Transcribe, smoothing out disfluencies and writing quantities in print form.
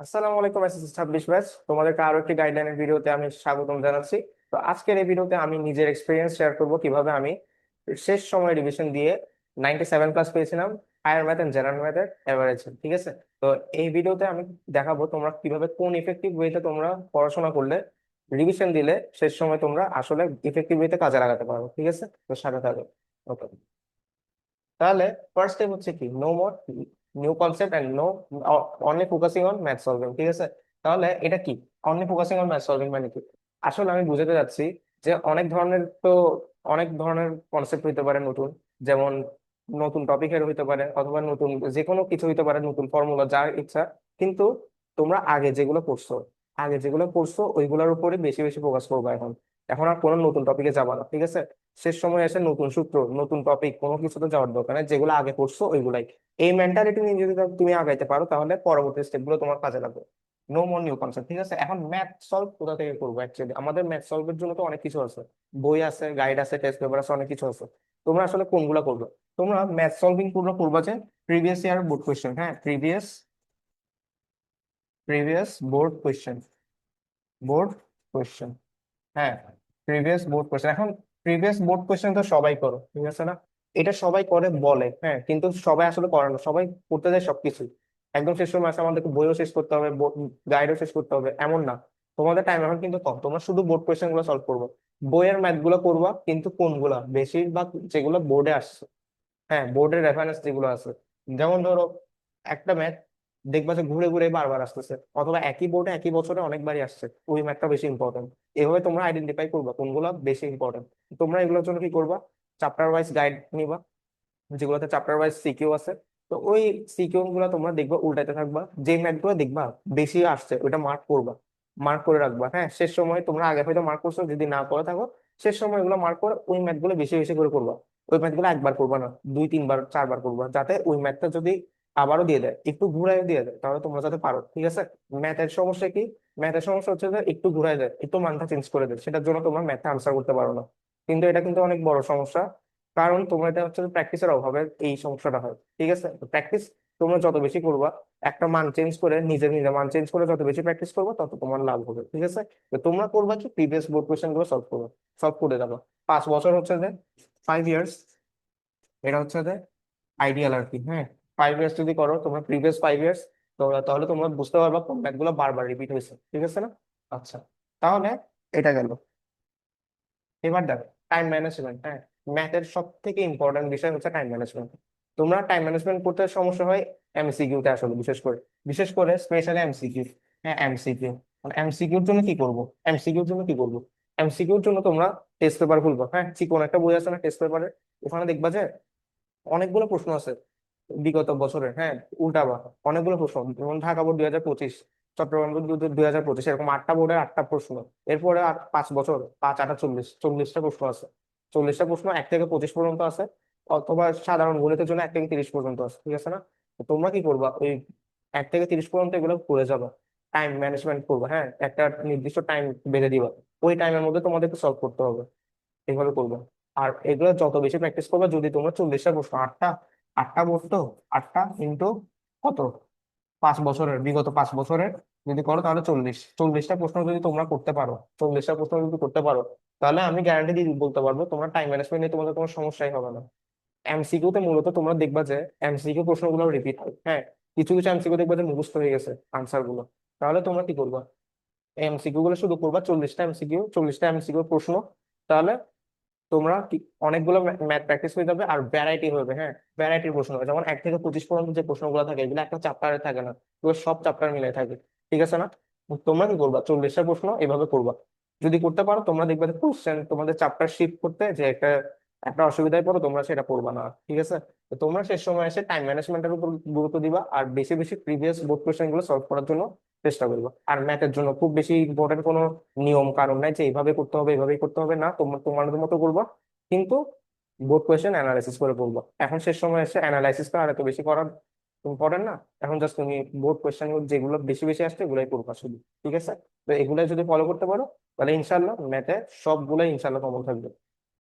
আসসালামু আলাইকুম SSC 26 batch, তোমাদেরকে আরো একটি গাইডলাইনের ভিডিওতে আমি স্বাগতম জানাচ্ছি। তো আজকের এই ভিডিওতে আমি নিজের এক্সপিরিয়েন্স শেয়ার করব কিভাবে আমি শেষ সময় রিভিশন দিয়ে 97 প্লাস পেয়েছিলাম হায়ার ম্যাথ এন্ড জেনারেল ম্যাথের এভারেজ। ঠিক আছে, তো এই ভিডিওতে আমি দেখাবো তোমরা কিভাবে কোন ইফেক্টিভ ওয়েতে তোমরা পড়াশোনা করলে রিভিশন দিলে শেষ সময় তোমরা আসলে ইফেক্টিভ ওয়েতে কাজে লাগাতে পারো। ঠিক আছে, তো সাথে থাকো। ওকে, তাহলে ফার্স্ট স্টেপ হচ্ছে কি, no more new concept and no only focusing on math solving. ঠিক আছে, তাহলে এটা কি only focusing on math solving মানে কি? আসলে আমি বুঝাতে যাচ্ছি যে অনেক ধরনের কনসেপ্ট হইতে পারে নতুন, যেমন নতুন টপিকের হইতে পারে অথবা নতুন যে কোনো কিছু হইতে পারে, নতুন ফর্মুলা যার ইচ্ছা। কিন্তু তোমরা আগে যেগুলো পড়ছো ওইগুলোর উপরে বেশি বেশি ফোকাস করবে। এখন এখন আর কোনো নতুন টপিকে যাবা না। ঠিক আছে, শেষ সময় এসে নতুন সূত্র নতুন টপিক কোনো কিছুতে যাওয়ার দরকার নেই, যেগুলো আগে পড়ছো ওইগুলাই। এই মেন্টালিটি নিয়ে যদি তুমি আগাইতে পারো তাহলে পরবর্তী স্টেপ গুলো তোমার কাজে লাগবে। No more new concept. ঠিক আছে, এখন ম্যাথ সলভ কোথা থেকে করবো? অ্যাকচুয়ালি আমাদের ম্যাথ সলভের জন্য তো অনেক কিছু আছে, বই আছে, গাইড আছে, টেস্ট পেপার আছে, অনেক কিছু আছে। তোমরা আসলে কোনগুলা করবে? তোমরা ম্যাথ সলভিং পুরো করবা যে প্রিভিয়াস ইয়ার বোর্ড কোয়েশ্চেন। হ্যাঁ, প্রিভিয়াস বোর্ড কোয়েশ্চেন। হ্যাঁ, প্রিভিয়াস বোর্ড কোয়েশ্চেন। এখন প্রিভিয়াস বোর্ড কোয়েশ্চেন তো সবাই করো, ঠিক আছে না? এটা সবাই করে বলে, হ্যাঁ, কিন্তু সবাই আসলে করে না। সবাই করতে যায় সবকিছু, একদম শেষ সময় আসে আমাদেরকে বইও শেষ করতে হবে, গাইডও শেষ করতে হবে, এমন না। তোমাদের টাইম এখন কিন্তু কম, তোমরা শুধু বোর্ড কোয়েশ্চেন গুলো সলভ করবো, বইয়ের ম্যাথ গুলো করবা, কিন্তু কোনগুলা বেশিরভাগ যেগুলো বোর্ডে আসছে, হ্যাঁ, বোর্ডের রেফারেন্স যেগুলো আছে, যেমন ধরো একটা ম্যাথ দেখবা যে ঘুরে ঘুরে বারবার আসতেছে, অথবা একই বোর্ডে একই বছরে অনেকবারই আসছে, ওই ম্যাথটা বেশি ইম্পর্টেন্ট। এভাবে তোমরা আইডেন্টিফাই করবা কোনগুলো বেশি ইম্পর্টেন্ট। তোমরা এগুলোর জন্য কি করবা, চ্যাপ্টার ওয়াইজ গাইড নিবা, যেগুলোতে চ্যাপ্টার ওয়াইজ সিকিউ আছে। তো ওই সিকিউ গুলো তোমরা দেখবা, উল্টাইতে থাকবা, যে ম্যাথ গুলো দেখবা বেশি আসছে ওইটা মার্ক করবা, মার্ক করে রাখবা। হ্যাঁ, শেষ সময় তোমরা আগে হয়তো মার্ক করছো, যদি না করে থাকো শেষ সময় এগুলো মার্ক করে ওই ম্যাথ গুলো বেশি বেশি করে করবা। ওই ম্যাথ গুলো একবার করবা না, দুই তিনবার চারবার করবা, যাতে ওই ম্যাথটা যদি আবারও দিয়ে দেয়, একটু ঘুরাই দিয়ে দেয়, তাহলে তোমরা যাতে পারো। ঠিক আছে, ম্যাথের সমস্যা কি? ম্যাথের সমস্যা হচ্ছে যে একটু ঘুরাই দেয়, একটু মানটা চেঞ্জ করে দেয়, সেটার জন্য তোমরা ম্যাথে আনসার করতে পারো না। কিন্তু এটা কিন্তু অনেক বড় সমস্যা, কারণ তোমার এটা হচ্ছে প্র্যাকটিসের অভাবে এই সমস্যাটা হয়। ঠিক আছে, প্র্যাকটিস তোমরা যত বেশি করবা, একটা মান চেঞ্জ করে নিজের নিজের মান চেঞ্জ করে যত বেশি প্র্যাকটিস করবা তত তোমার লাভ হবে। ঠিক আছে, তো তোমরা করবা কি, প্রিভিয়াস বোর্ড কোয়েশ্চেন গুলো সলভ করে যাবো। 5 বছর হচ্ছে যে 5 ইয়ার্স, এটা হচ্ছে যে আইডিয়াল আর কি। হ্যাঁ, 5 ইয়ার্স যদি করো তোমরা, প্রিভিয়াস 5 ইয়ার্স, তাহলে তোমরা বুঝতে পারবা কোন ম্যাথ গুলো বারবার রিপিট হয়েছে। ঠিক আছে না? আচ্ছা, তাহলে এটা গেল। এবার দেখো টাইম ম্যানেজমেন্ট। হ্যাঁ, ম্যাথের সব থেকে ইম্পর্টেন্ট বিষয় হচ্ছে টাইম ম্যানেজমেন্ট। তোমরা টাইম ম্যানেজমেন্ট করতে সমস্যা হয় এমসিকিউ তে আসলে, বিশেষ করে স্পেশালি এমসিকিউ। হ্যাঁ, এমসিকিউ, এমসিকিউর জন্য কি করব? এমসিকিউর জন্য কি করব? এমসিকিউর জন্য তোমরা টেস্ট পেপার খুলবো। হ্যাঁ, চিকন একটা বই আছে না টেস্ট পেপারে, ওখানে দেখবা যে অনেকগুলো প্রশ্ন আছে বিগত বছরের। হ্যাঁ, উল্টাবা অনেকগুলো প্রশ্ন, যেমন ঢাকা বোর্ড 2025, চট্টগ্রাম বোর্ড 2025, এরকম 8টা বোর্ডের 8টা প্রশ্ন। এরপরে আর 5 বছর, 5 8 40টা প্রশ্ন আছে। 40টা প্রশ্ন 1 থেকে 25 পর্যন্ত আছে, অথবা সাধারণ গণিতের জন্য 1 থেকে 30 পর্যন্ত আছে। ঠিক আছে না? তো তোমরা কি করবা, ওই 1 থেকে 30 পর্যন্ত এগুলো করে যাবা, টাইম ম্যানেজমেন্ট করবা। হ্যাঁ, একটা নির্দিষ্ট টাইম বেঁধে দিবা, ওই টাইমের মধ্যে তোমাদেরকে সলভ করতে হবে, এইভাবে করবে। আর এগুলো যত বেশি প্র্যাকটিস করবে, যদি তোমরা 40টা প্রশ্ন, আটটা আটটা বসতো, 8টা ইন্টু কত, 5 বছরের, বিগত 5 বছরের যদি করো তাহলে 40টা প্রশ্ন যদি তোমরা করতে পারো, 40টা প্রশ্ন যদি করতে পারো, তাহলে আমি গ্যারান্টি দিয়ে বলতে পারবো তোমার টাইম ম্যানেজমেন্ট নিয়ে তোমাদের কোনো সমস্যাই হবে না। এমসিকিউ তে মূলত তোমরা দেখবা যে এমসিকিউ প্রশ্নগুলো রিপিট হয়। হ্যাঁ, কিছু কিছু এমসিকিউ দেখবা যে মুখস্থ হয়ে গেছে আনসার গুলো, তাহলে তোমরা কি করবা, এমসিকিউ গুলো শুধু করবা, 40টা এমসিকিউ প্রশ্ন। তাহলে তোমরা কি অনেকগুলো ম্যাথ প্র্যাকটিস হয়ে যাবে, আর ভ্যারাইটি হবে। হ্যাঁ, ভ্যারাইটির প্রশ্ন হবে, যেমন 1 থেকে 25 পর্যন্ত যে প্রশ্নগুলো থাকে এগুলো একটা চ্যাপ্টারে থাকে না, এগুলো সব চ্যাপ্টার মিলে থাকে। ঠিক আছে না? তোমরা কি করবা, 40টা প্রশ্ন এভাবে করবা। যদি করতে পারো তোমরা দেখবে যে কোশ্চেন তোমাদের চ্যাপ্টার শিফট করতে যে একটা একটা অসুবিধায় পড়ো, তোমরা সেটা পড়বা না। ঠিক আছে, তো তোমরা শেষ সময় এসে টাইম ম্যানেজমেন্টের উপর গুরুত্ব দিবা, আর বেশি বেশি প্রিভিয়াস বোর্ড কোশ্চেন গুলো সলভ করার জন্য চেষ্টা করবা। আর ম্যাথের জন্য খুব বেশি ইম্পর্টেন্ট কোনো নিয়ম কারণ নাই যে এইভাবে করতে হবে এইভাবেই করতে হবে, না, তোমার তোমাদের মতো করবা। কিন্তু বোর্ড কোয়েশ্চেন অ্যানালাইসিস করে বলবো। এখন শেষ সময় এসে অ্যানালাইসিসটা আর এত বেশি করার ইম্পর্টেন্ট না, এখন জাস্ট তুমি বোর্ড কোয়েশ্চেন যেগুলো বেশি বেশি আসছে এগুলাই করবা শুধু। ঠিক আছে, তো এগুলাই যদি ফলো করতে পারো তাহলে ইনশাল্লাহ ম্যাথে সবগুলাই ইনশাল্লাহ কমন থাকবে।